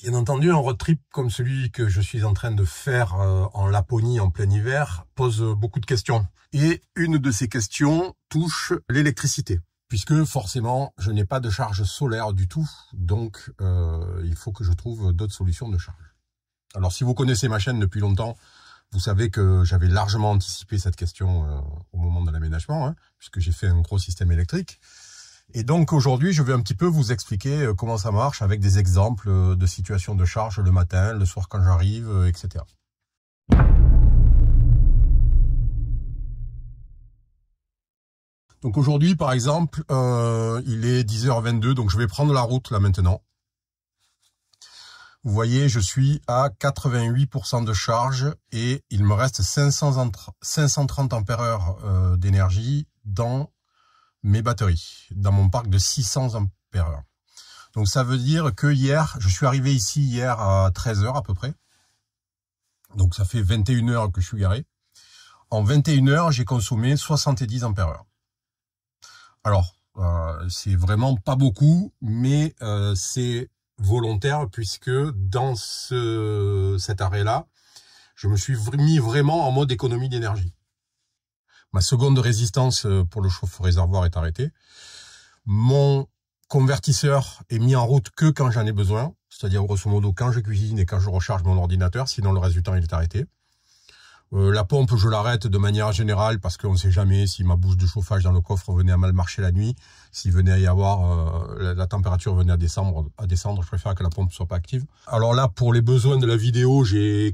Bien entendu, un road trip comme celui que je suis en train de faire en Laponie en plein hiver pose beaucoup de questions. Et une de ces questions touche l'électricité, puisque forcément, je n'ai pas de charge solaire du tout, donc il faut que je trouve d'autres solutions de charge. Alors si vous connaissez ma chaîne depuis longtemps, vous savez que j'avais largement anticipé cette question au moment de l'aménagement, puisque j'ai fait un gros système électrique. Et donc aujourd'hui, je vais un petit peu vous expliquer comment ça marche avec des exemples de situations de charge le matin, le soir quand j'arrive, etc. Donc aujourd'hui, par exemple, il est 10h22, donc je vais prendre la route là maintenant. Vous voyez, je suis à 88% de charge et il me reste 530 ampères-heure d'énergie dans mes batteries, dans mon parc de 600 ampères-heure. Donc ça veut dire que hier, je suis arrivé ici hier à 13h à peu près. Donc ça fait 21 heures que je suis garé. En 21 heures, j'ai consommé 70 ampères-heure. Alors, c'est vraiment pas beaucoup, mais c'est volontaire puisque dans cet arrêt-là, je me suis mis vraiment en mode économie d'énergie. Ma seconde résistance pour le chauffe-réservoir est arrêtée. Mon convertisseur est mis en route que quand j'en ai besoin, c'est-à-dire grosso modo quand je cuisine et quand je recharge mon ordinateur, sinon le reste du temps il est arrêté. La pompe, je l'arrête de manière générale parce qu'on ne sait jamais si ma bouche de chauffage dans le coffre venait à mal marcher la nuit, s'il venait à y avoir, la température venait à descendre, je préfère que la pompe ne soit pas active. Alors là, pour les besoins de la vidéo, j'ai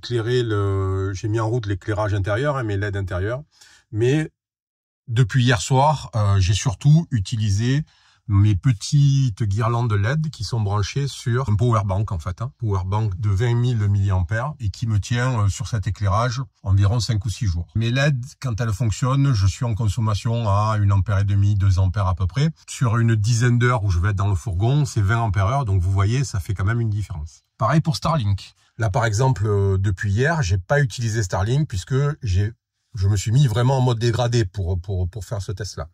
mis en route l'éclairage intérieur, mes LED intérieurs. Mais depuis hier soir, j'ai surtout utilisé mes petites guirlandes LED qui sont branchées sur un powerbank en fait, powerbank de 20 000 mAh et qui me tient sur cet éclairage environ 5 ou 6 jours. Mes LED, quand elles fonctionnent, je suis en consommation à 1,5 ampère, 2 ampères à peu près. Sur une dizaine d'heures où je vais être dans le fourgon, c'est 20 ampères-heure, donc vous voyez, ça fait quand même une différence. Pareil pour Starlink. Là par exemple, depuis hier, j'ai pas utilisé Starlink puisque je me suis mis vraiment en mode dégradé pour faire ce test-là.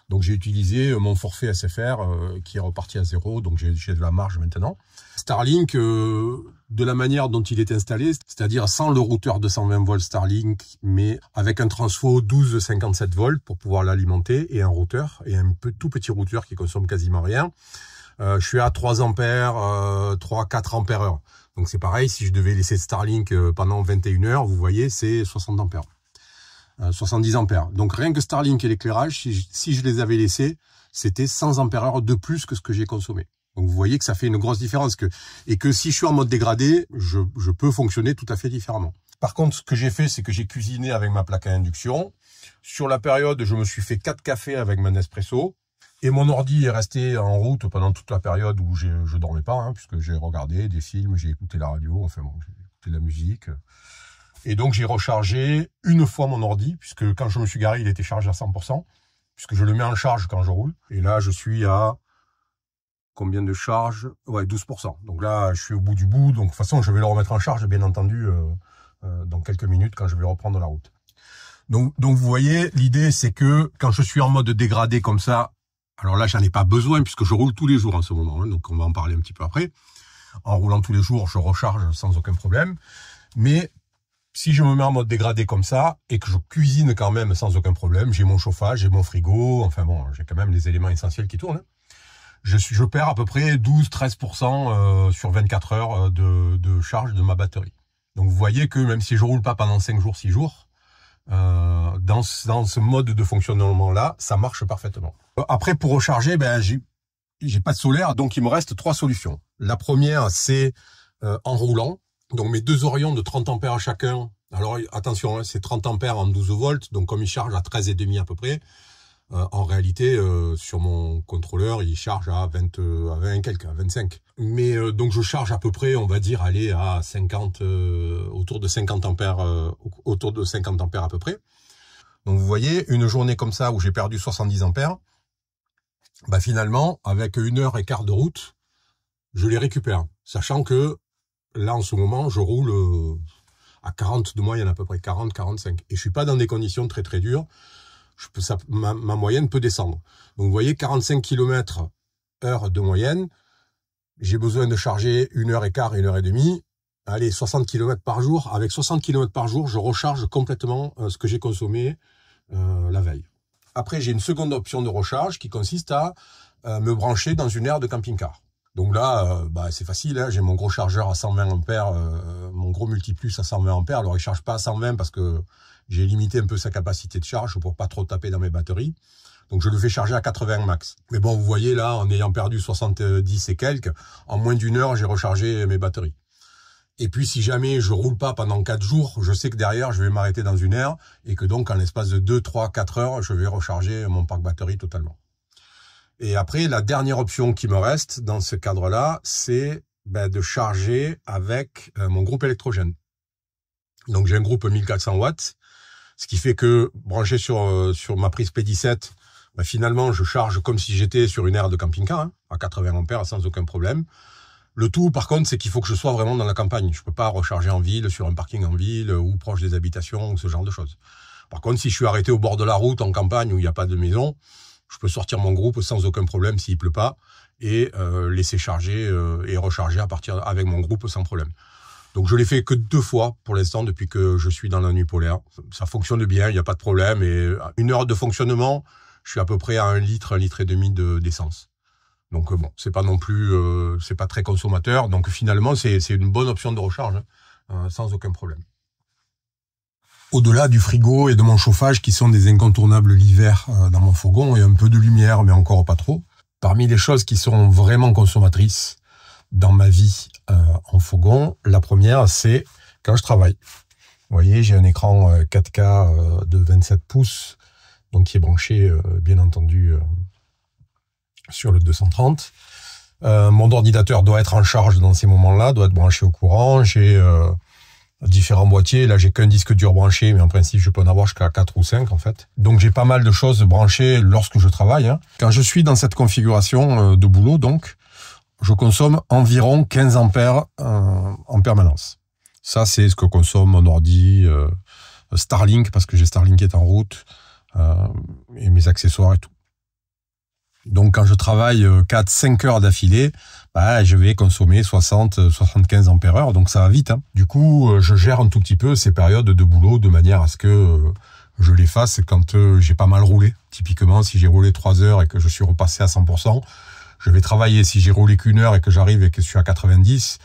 Donc j'ai utilisé mon forfait SFR qui est reparti à 0, donc j'ai de la marge maintenant. Starlink, de la manière dont il est installé, c'est-à-dire sans le routeur 220 volts Starlink, mais avec un transfo 12,57 volts pour pouvoir l'alimenter, et un routeur, et un tout petit routeur qui consomme quasiment rien. Je suis à 3 ampères, 3-4 ampères heure. Donc c'est pareil, si je devais laisser Starlink pendant 21 heures, vous voyez, c'est 60 ampères. 70 ampères. Donc rien que Starlink et l'éclairage, si je les avais laissés, c'était 100 ampères-heure de plus que ce que j'ai consommé. Donc vous voyez que ça fait une grosse différence. Et que si je suis en mode dégradé, je peux fonctionner tout à fait différemment. Par contre, ce que j'ai fait, c'est que j'ai cuisiné avec ma plaque à induction. Sur la période, je me suis fait 4 cafés avec mon Nespresso. Et mon ordi est resté en route pendant toute la période où je dormais pas, puisque j'ai regardé des films, j'ai écouté la radio, enfin bon, j'ai écouté de la musique. Et donc j'ai rechargé une fois mon ordi, puisque quand je me suis garé, il était chargé à 100%, puisque je le mets en charge quand je roule. Et là, je suis à combien de charge? Ouais, 12%. Donc là, je suis au bout du bout. Donc de toute façon, je vais le remettre en charge, bien entendu, dans quelques minutes quand je vais reprendre la route. Donc vous voyez, l'idée, c'est que quand je suis en mode dégradé comme ça, alors là, j'en ai pas besoin, puisque je roule tous les jours en ce moment. Donc on va en parler un petit peu après. En roulant tous les jours, je recharge sans aucun problème. Mais si je me mets en mode dégradé comme ça, et que je cuisine quand même sans aucun problème, j'ai mon chauffage, j'ai mon frigo, enfin bon, j'ai quand même les éléments essentiels qui tournent. Je perds à peu près 12-13% sur 24 heures de charge de ma batterie. Donc vous voyez que même si je roule pas pendant 5 jours, 6 jours, dans ce mode de fonctionnement-là, ça marche parfaitement. Après, pour recharger, j'ai pas de solaire, donc il me reste 3 solutions. La première, c'est en roulant. Donc mes 2 Orions de 30 ampères chacun, alors attention, c'est 30 ampères en 12 volts, donc comme il charge à 13,5 à peu près, en réalité sur mon contrôleur il charge à 20 quelques, à 25. Mais donc je charge à peu près, on va dire, aller à 50, autour de 50 ampères, autour de 50 ampères à peu près. Donc vous voyez, une journée comme ça où j'ai perdu 70 ampères, finalement, avec 1h15 de route, je les récupère, sachant que là, en ce moment, je roule à 40 de moyenne à peu près, 40-45. Et je suis pas dans des conditions très très dures. Ma moyenne peut descendre. Donc vous voyez, 45 km/h de moyenne. j'ai besoin de charger 1h15, 1h30. Allez, 60 km par jour. Avec 60 km par jour, je recharge complètement ce que j'ai consommé la veille. Après, j'ai une seconde option de recharge qui consiste à me brancher dans une aire de camping-car. Donc là, c'est facile, hein, j'ai mon gros chargeur à 120 ampères, mon gros multiplus à 120 ampères. Alors, il ne charge pas à 120 parce que j'ai limité un peu sa capacité de charge pour pas trop taper dans mes batteries. Donc, je le fais charger à 80 max. Mais bon, vous voyez là, en ayant perdu 70 et quelques, en moins d'une heure, j'ai rechargé mes batteries. Et puis, si jamais je roule pas pendant 4 jours, je sais que derrière, je vais m'arrêter dans une aire et que donc, en l'espace de 2, 3, 4 heures, je vais recharger mon parc batterie totalement. Et après, la dernière option qui me reste dans ce cadre-là, c'est de charger avec mon groupe électrogène. Donc, j'ai un groupe 1400 watts, ce qui fait que branché sur ma prise P17, finalement, je charge comme si j'étais sur une aire de camping-car, hein, à 80 ampères sans aucun problème. Le tout, par contre, c'est qu'il faut que je sois vraiment dans la campagne. Je peux pas recharger en ville, sur un parking en ville, ou proche des habitations, ou ce genre de choses. Par contre, si je suis arrêté au bord de la route, en campagne, où il n'y a pas de maison, je peux sortir mon groupe sans aucun problème s'il pleut pas, et laisser charger et recharger avec mon groupe sans problème. Donc je l'ai fait que 2 fois pour l'instant depuis que je suis dans la nuit polaire. Ça fonctionne bien, il n'y a pas de problème, et 1 heure de fonctionnement, je suis à peu près à 1 litre et demi d'essence. Donc bon, c'est pas non plus, c'est pas très consommateur. Donc finalement, c'est une bonne option de recharge, hein, sans aucun problème. Au-delà du frigo et de mon chauffage, qui sont des incontournables l'hiver dans mon fourgon, et un peu de lumière, mais encore pas trop. Parmi les choses qui sont vraiment consommatrices dans ma vie en fourgon, la première, c'est quand je travaille. Vous voyez, j'ai un écran 4K de 27 pouces, donc qui est branché, bien entendu, sur le 230. Mon ordinateur doit être en charge dans ces moments-là, doit être branché au courant. J'ai différents boîtiers. Là, j'ai qu'un disque dur branché, mais en principe, je peux en avoir jusqu'à 4 ou 5, en fait. Donc, j'ai pas mal de choses branchées lorsque je travaille, hein. Quand je suis dans cette configuration de boulot, donc, je consomme environ 15 ampères en permanence. Ça, c'est ce que consomme mon ordi Starlink, parce que j'ai Starlink qui est en route, et mes accessoires et tout. Donc, quand je travaille 4-5 heures d'affilée, je vais consommer 60-75 ampères heure, donc ça va vite, hein. Du coup, je gère un tout petit peu ces périodes de boulot de manière à ce que je les fasse quand j'ai pas mal roulé. Typiquement, si j'ai roulé 3 heures et que je suis repassé à 100%, je vais travailler. Si j'ai roulé qu'1 heure et que j'arrive et que je suis à 90,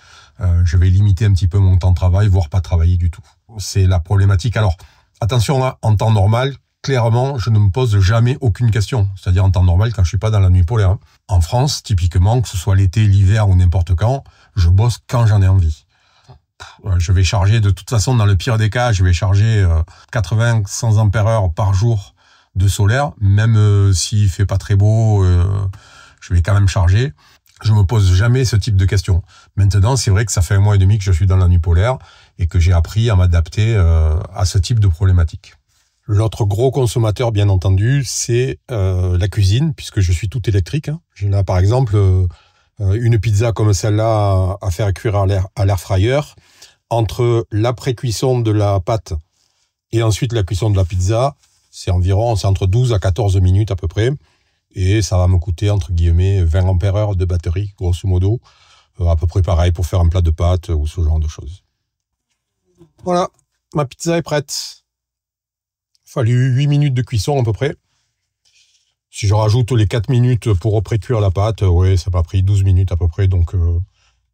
je vais limiter un petit peu mon temps de travail, voire pas travailler du tout. C'est la problématique. Alors, attention, hein, en temps normal, clairement, je ne me pose jamais aucune question. C'est-à-dire en temps normal, quand je suis pas dans la nuit polaire, hein. En France, typiquement, que ce soit l'été, l'hiver ou n'importe quand, je bosse quand j'en ai envie. Je vais charger, de toute façon, dans le pire des cas, je vais charger 80-100 ampères heure par jour de solaire. Même s'il fait pas très beau, je vais quand même charger. Je me pose jamais ce type de questions. Maintenant, c'est vrai que ça fait 1 mois et demi que je suis dans la nuit polaire et que j'ai appris à m'adapter à ce type de problématique. L'autre gros consommateur, bien entendu, c'est la cuisine, puisque je suis tout électrique, hein. J'ai là, par exemple, une pizza comme celle-là à faire cuire à l'air fryer. Entre la pré-cuisson de la pâte et ensuite la cuisson de la pizza, c'est entre 12 à 14 minutes à peu près. Et ça va me coûter, entre guillemets, 20 ampères heure de batterie, grosso modo. À peu près pareil pour faire un plat de pâtes ou ce genre de choses. Voilà, ma pizza est prête. Fallu 8 minutes de cuisson à peu près. Si je rajoute les 4 minutes pour pré-cuire la pâte, ouais, ça m'a pris 12 minutes à peu près. Donc,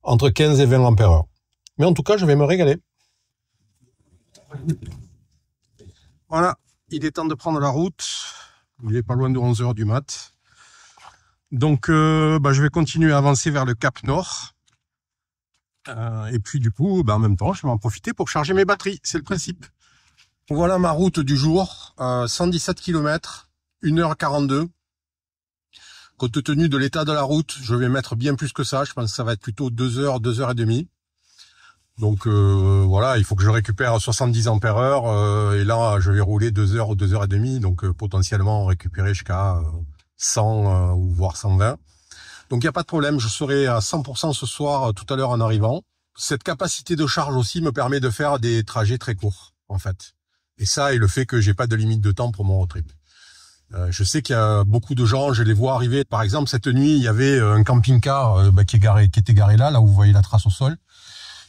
entre 15 et 20 ampères heure. Mais en tout cas, je vais me régaler. Voilà, il est temps de prendre la route. Il est pas loin de 11 h du mat. Donc, je vais continuer à avancer vers le Cap Nord. Et puis, du coup, en même temps, je vais en profiter pour charger mes batteries. C'est le principe. Voilà ma route du jour. 117 km, 1h42. Compte tenu de l'état de la route, je vais mettre bien plus que ça. Je pense que ça va être plutôt 2 heures, 2 heures et demie. Donc voilà, il faut que je récupère 70 ampères heure. Et là, je vais rouler 2 heures ou 2 heures et demie. Donc potentiellement récupérer jusqu'à 100 ou voire 120. Donc il n'y a pas de problème, je serai à 100% ce soir tout à l'heure en arrivant. Cette capacité de charge aussi me permet de faire des trajets très courts en fait. Et ça et le fait que j'ai pas de limite de temps pour mon road trip. Je sais qu'il y a beaucoup de gens, je les vois arriver. Par exemple, cette nuit, il y avait un camping-car qui était garé là où vous voyez la trace au sol.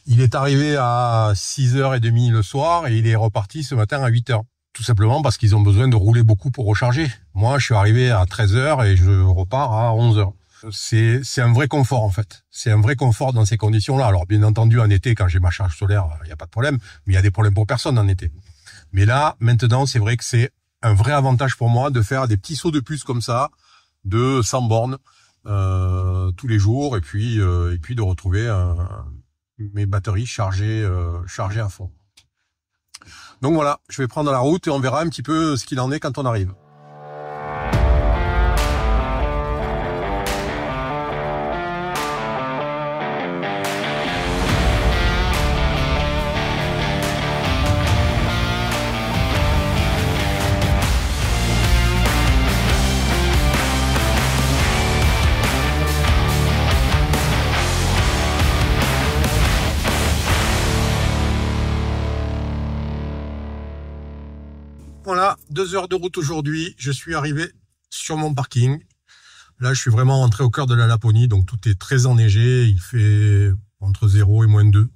Il est arrivé à 6h30 le soir et il est reparti ce matin à 8h. Tout simplement parce qu'ils ont besoin de rouler beaucoup pour recharger. Moi, je suis arrivé à 13h et je repars à 11h. C'est un vrai confort en fait. C'est un vrai confort dans ces conditions-là. Alors bien entendu, en été, quand j'ai ma charge solaire, il n'y a pas de problème. Mais il y a des problèmes pour personne en été. Mais là, maintenant, c'est vrai que c'est un vrai avantage pour moi de faire des petits sauts de puce comme ça, de 100 bornes tous les jours et puis de retrouver mes batteries chargées à fond. Donc voilà, je vais prendre la route et on verra un petit peu ce qu'il en est quand on arrive. Voilà, 2 heures de route aujourd'hui. Je suis arrivé sur mon parking. Là, je suis vraiment rentré au cœur de la Laponie, donc tout est très enneigé. Il fait entre 0 et -2.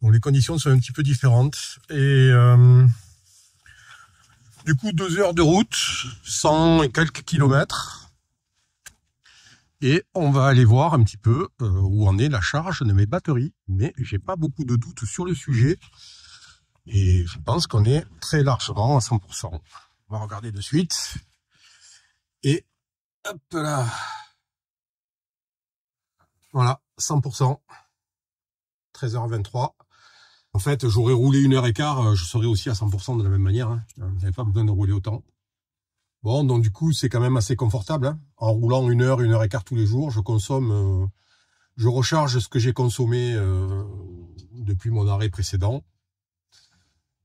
Donc les conditions sont un petit peu différentes. Et du coup, 2 heures de route, 100 et quelques kilomètres. Et on va aller voir un petit peu où en est la charge de mes batteries. Mais j'ai pas beaucoup de doutes sur le sujet. Et je pense qu'on est très largement à 100%. On va regarder de suite. Et hop là. Voilà, 100%. 13h23. En fait, j'aurais roulé 1h15, je serais aussi à 100% de la même manière. Hein. Vous n'avez pas besoin de rouler autant. Bon, donc du coup, c'est quand même assez confortable. Hein. En roulant 1h15 tous les jours, je consomme... je recharge ce que j'ai consommé depuis mon arrêt précédent.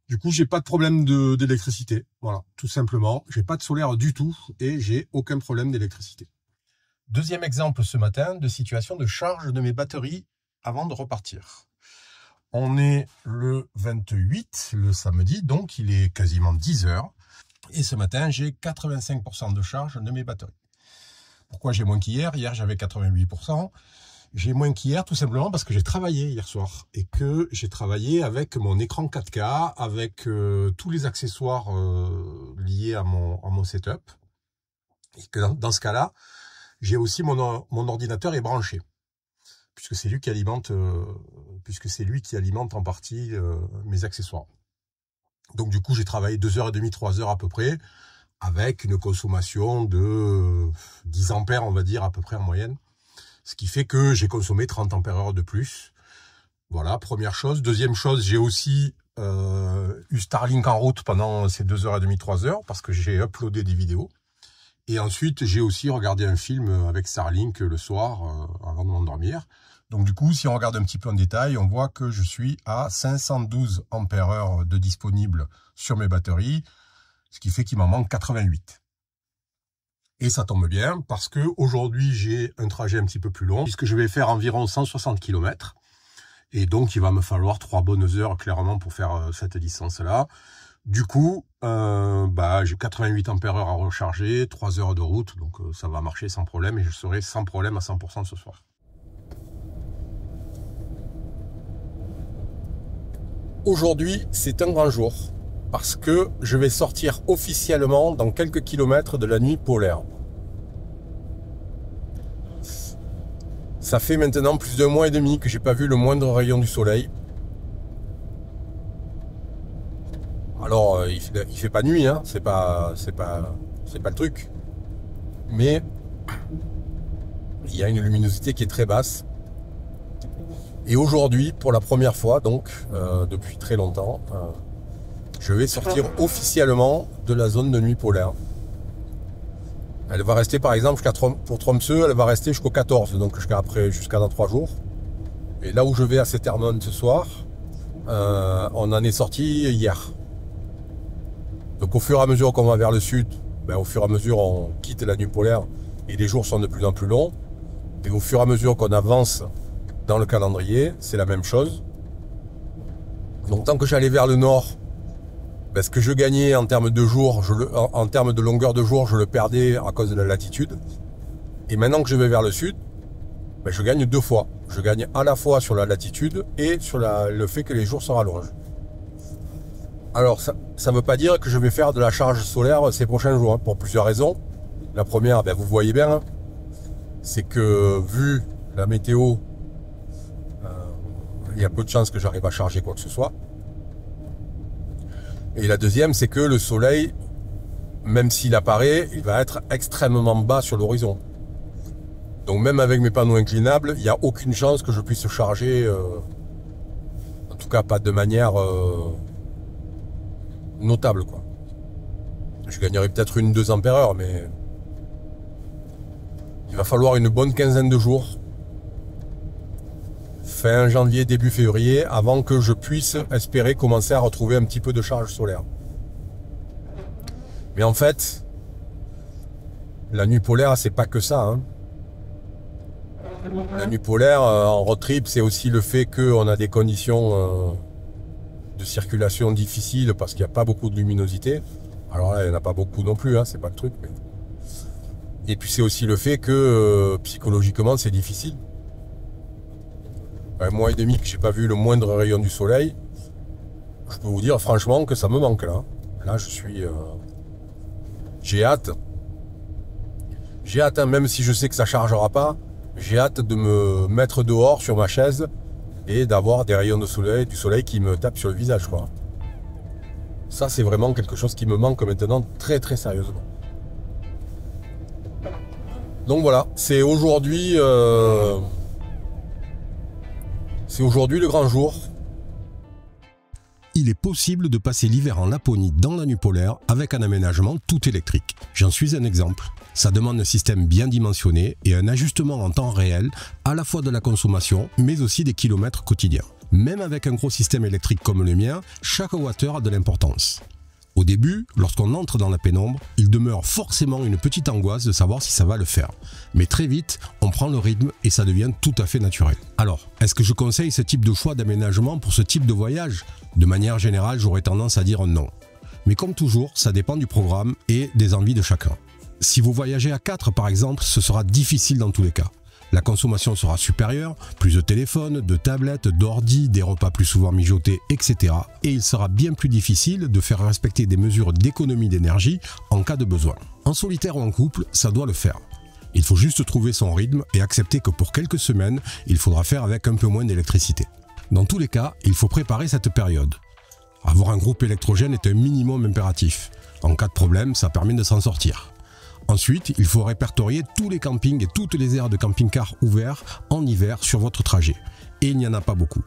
Du coup, j'ai pas de problème d'électricité. Voilà, tout simplement. J'ai pas de solaire du tout et j'ai aucun problème d'électricité. Deuxième exemple ce matin de situation de charge de mes batteries avant de repartir. On est le 28, le samedi, donc il est quasiment 10h. Et ce matin, j'ai 85% de charge de mes batteries. Pourquoi j'ai moins qu'hier? Hier, j'avais 88%. J'ai moins qu'hier tout simplement parce que j'ai travaillé hier soir et que j'ai travaillé avec mon écran 4K, avec tous les accessoires liés à mon setup. Et que dans ce cas-là, j'ai aussi mon ordinateur est branché puisque c'est lui qui alimente en partie mes accessoires. Donc du coup, j'ai travaillé 2h30, 3h à peu près avec une consommation de 10 ampères, on va dire à peu près en moyenne. Ce qui fait que j'ai consommé 30 ampères de plus. Voilà, première chose. Deuxième chose, j'ai aussi eu Starlink en route pendant ces 2h30, 3h parce que j'ai uploadé des vidéos. Et ensuite, j'ai aussi regardé un film avec Starlink le soir avant de m'endormir. Donc du coup, si on regarde un petit peu en détail, on voit que je suis à 512 ampères de disponible sur mes batteries, ce qui fait qu'il m'en manque 88. Et ça tombe bien parce que aujourd'hui j'ai un trajet un petit peu plus long puisque je vais faire environ 160 km. Et donc il va me falloir 3 bonnes heures clairement pour faire cette distance-là. Du coup, j'ai 88 ampères à recharger, 3 heures de route, donc ça va marcher sans problème et je serai sans problème à 100% ce soir. Aujourd'hui, c'est un grand jour. Parce que je vais sortir officiellement dans quelques kilomètres de la nuit polaire. Ça fait maintenant plus d'1 mois et demi que j'ai pas vu le moindre rayon du soleil. Alors il fait pas nuit, hein, c'est pas le truc. Mais il y a une luminosité qui est très basse. Et aujourd'hui, pour la première fois, donc depuis très longtemps, je vais sortir officiellement de la zone de nuit polaire. Elle va rester par exemple pour Tromsø, elle va rester jusqu'au 14, donc jusqu'à dans 3 jours. Et là où je vais à Setermon ce soir, on en est sorti hier. Donc au fur et à mesure qu'on va vers le sud, au fur et à mesure on quitte la nuit polaire et les jours sont de plus en plus longs. Et au fur et à mesure qu'on avance dans le calendrier, c'est la même chose. Donc tant que j'allais vers le nord, ben, ce que je gagnais en termes de jours, en termes de longueur de jour, je le perdais à cause de la latitude. Et maintenant que je vais vers le sud, ben, je gagne 2 fois. Je gagne à la fois sur la latitude et sur le fait que les jours se rallongent. Alors, ça ne veut pas dire que je vais faire de la charge solaire ces prochains jours, hein, pour plusieurs raisons. La première, ben, vous voyez bien, hein, c'est que vu la météo, il y a peu de chances que j'arrive à charger quoi que ce soit. Et la deuxième, c'est que le soleil, même s'il apparaît, il va être extrêmement bas sur l'horizon. Donc même avec mes panneaux inclinables, il n'y a aucune chance que je puisse charger, en tout cas pas de manière notable, quoi. Je gagnerai peut-être 1-2 ampères-heure, mais il va falloir une bonne quinzaine de jours, fin janvier, début février, avant que je puisse espérer commencer à retrouver un petit peu de charge solaire. Mais en fait, la nuit polaire, c'est pas que ça, hein. La nuit polaire, en road trip, c'est aussi le fait qu'on a des conditions de circulation difficiles parce qu'il n'y a pas beaucoup de luminosité. Alors là, il n'y en a pas beaucoup non plus, hein, c'est pas le truc. Mais... Et puis c'est aussi le fait que psychologiquement, c'est difficile. Un mois et demi que j'ai pas vu le moindre rayon du soleil, je peux vous dire franchement que ça me manque là. Là, je suis... J'ai hâte. J'ai hâte, hein, même si je sais que ça chargera pas, j'ai hâte de me mettre dehors sur ma chaise et d'avoir des rayons de soleil, du soleil qui me tape sur le visage, quoi. Ça, c'est vraiment quelque chose qui me manque maintenant très très sérieusement. Donc voilà, c'est aujourd'hui le grand jour. Il est possible de passer l'hiver en Laponie dans la nuit polaire avec un aménagement tout électrique. J'en suis un exemple. Ça demande un système bien dimensionné et un ajustement en temps réel, à la fois de la consommation, mais aussi des kilomètres quotidiens. Même avec un gros système électrique comme le mien, chaque wattheure a de l'importance. Au début, lorsqu'on entre dans la pénombre, il demeure forcément une petite angoisse de savoir si ça va le faire. Mais très vite, on prend le rythme et ça devient tout à fait naturel. Alors, est-ce que je conseille ce type de choix d'aménagement pour ce type de voyage ? De manière générale, j'aurais tendance à dire non. Mais comme toujours, ça dépend du programme et des envies de chacun. Si vous voyagez à 4 par exemple, ce sera difficile dans tous les cas. La consommation sera supérieure, plus de téléphones, de tablettes, d'ordi, des repas plus souvent mijotés, etc. Et il sera bien plus difficile de faire respecter des mesures d'économie d'énergie en cas de besoin. En solitaire ou en couple, ça doit le faire. Il faut juste trouver son rythme et accepter que pour quelques semaines, il faudra faire avec un peu moins d'électricité. Dans tous les cas, il faut préparer cette période. Avoir un groupe électrogène est un minimum impératif. En cas de problème, ça permet de s'en sortir. Ensuite, il faut répertorier tous les campings et toutes les aires de camping-car ouverts en hiver sur votre trajet. Et il n'y en a pas beaucoup.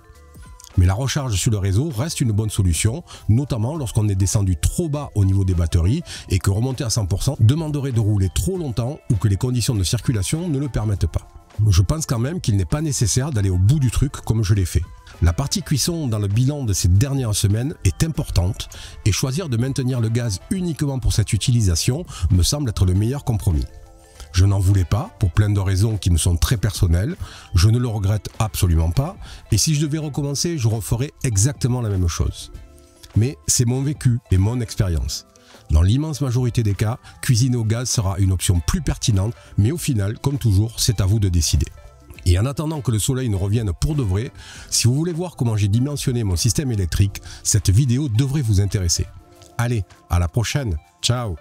Mais la recharge sur le réseau reste une bonne solution, notamment lorsqu'on est descendu trop bas au niveau des batteries et que remonter à 100% demanderait de rouler trop longtemps ou que les conditions de circulation ne le permettent pas. Je pense quand même qu'il n'est pas nécessaire d'aller au bout du truc comme je l'ai fait. La partie cuisson dans le bilan de ces dernières semaines est importante et choisir de maintenir le gaz uniquement pour cette utilisation me semble être le meilleur compromis. Je n'en voulais pas, pour plein de raisons qui me sont très personnelles, je ne le regrette absolument pas, et si je devais recommencer, je referais exactement la même chose. Mais c'est mon vécu et mon expérience. Dans l'immense majorité des cas, cuisiner au gaz sera une option plus pertinente, mais au final, comme toujours, c'est à vous de décider. Et en attendant que le soleil ne revienne pour de vrai, si vous voulez voir comment j'ai dimensionné mon système électrique, cette vidéo devrait vous intéresser. Allez, à la prochaine, ciao!